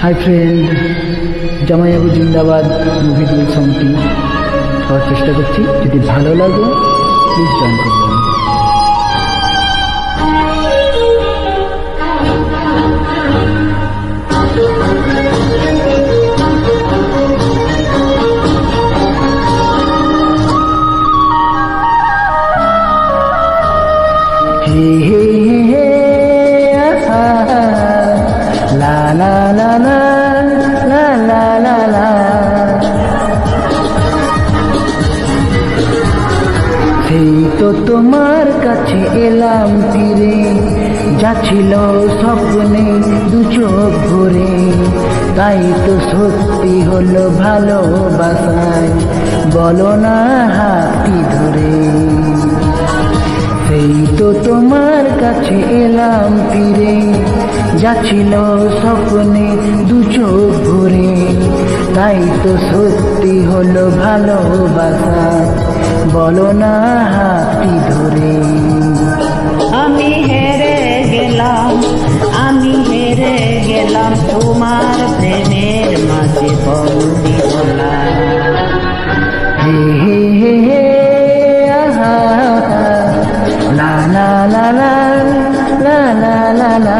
Hi friend, জামাইবাবু জিন্দাবাদ মুভির সংটি করার চেষ্টা করছি। যদি ভালো লাগে প্লিজ জয়েন করবেন। হে হে হে লা লা লা লা লা লা লা লা, সেই তো তোমার কাছে এলাম তীরে, যা ছিল স্বপ্নে দু চোখ ভরে, তাই তো সত্যি হলো ভালোবাসায়, বলো না হাতটি ধরে। সেই তো তোমার কাছে এলাম তীরে, যা ছিল স্বপ্নে দু চোখ ভরে, তাই তো সত্যি হলো ভালোবাসা, বলো না হাতটি ধরে। আমি হেরে গেলাম, আমি হেরে গেলাম, তোমার প্রেমের মাঝে বন্দি হলাম। হে হে হে হে আহা লা লা লা লা লা লা লা লা।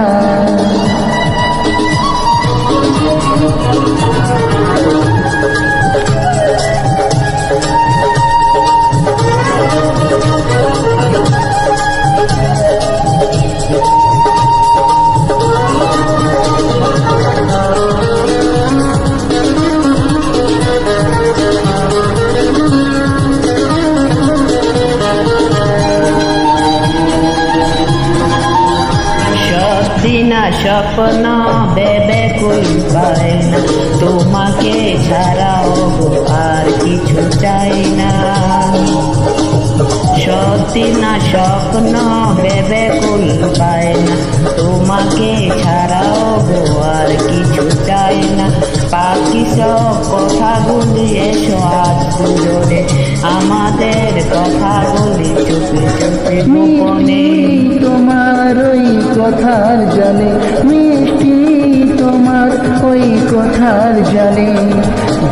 দিনা স্বপ্ন ভেবে কুল পাই না, তোমাকে ছাড়াও আর কিছু চাই না। সত্যি না স্বপ্ন ভেবে কুল পাই না, তোমাকে ছাড়াও আর কিছু চাই না। বাকি সব কথাগুলি এসো আজ দুজনে, আমাদের কথাগুলি চুপি চুপি গোপনে। তোমার ওই কথার জালে, মিষ্টি তোমার ওই কথার জালে,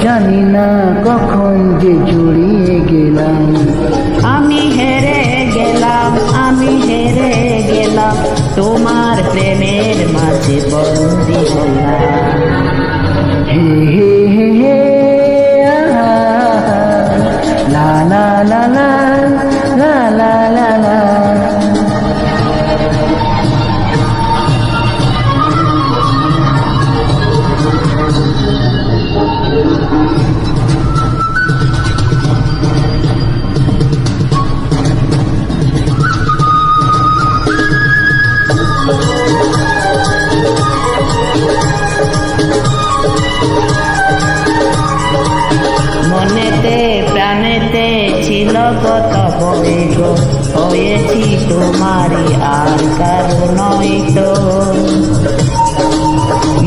জানি না কখন যে জড়িয়ে গেলাম। আমি হেরে গেলাম, আমি হেরে গেলাম, তোমার প্রেমের মাঝে বন্দি হলাম। হে হে হে হে আহা লা লা লা লা লা লা লা লা। মনেতে প্রাণেতে ছিল কত বই গো, হয়েছি তোমারই আর কারো নয় তো।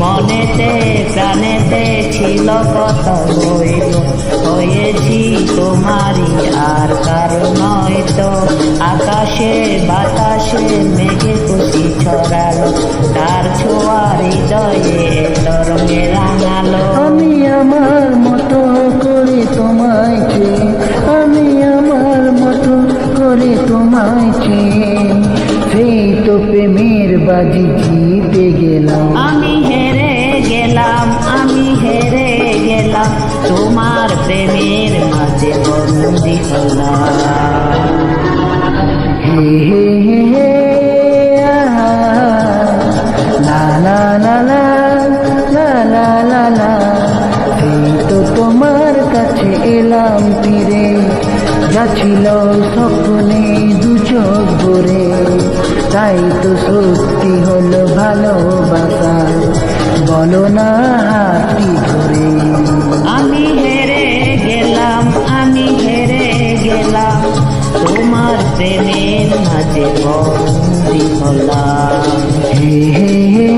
মনেতে প্রাণেতে ছিল কত বই গো, হয়েছি তোমারই আর কারো নয় তো। আকাশে বাতাসে মেঘে খুশি ছড়ালো, তার ছোঁয়া হৃদয়ে তরঙ্গে রাঙালো। আমি আমার মতো করে তোমায় চেয়ে, আমি আমার মতো করে তোমায় চেয়ে, সেই তো প্রেমের বাজি জিতে গেলাম। আমি হেরে গেলাম, আমি হেরে গেলাম, তোমার প্রেমের মাঝে বন্দি হলাম। হে হে হে হে আহা লা লা লা লা লা লা লা লা। সেই তো তোমার কাছে এলাম তীরে, যা ছিল স্বপ্নে দু চোখ ভরে, তাই তো সত্যি হলো ভালোবাসা, বলো না হাতটি ধরে। আমি হেরে গেলাম, আমি হেরে গেলাম, তোমার প্রেমের মাঝে বন্দি হলাম। হে হে হে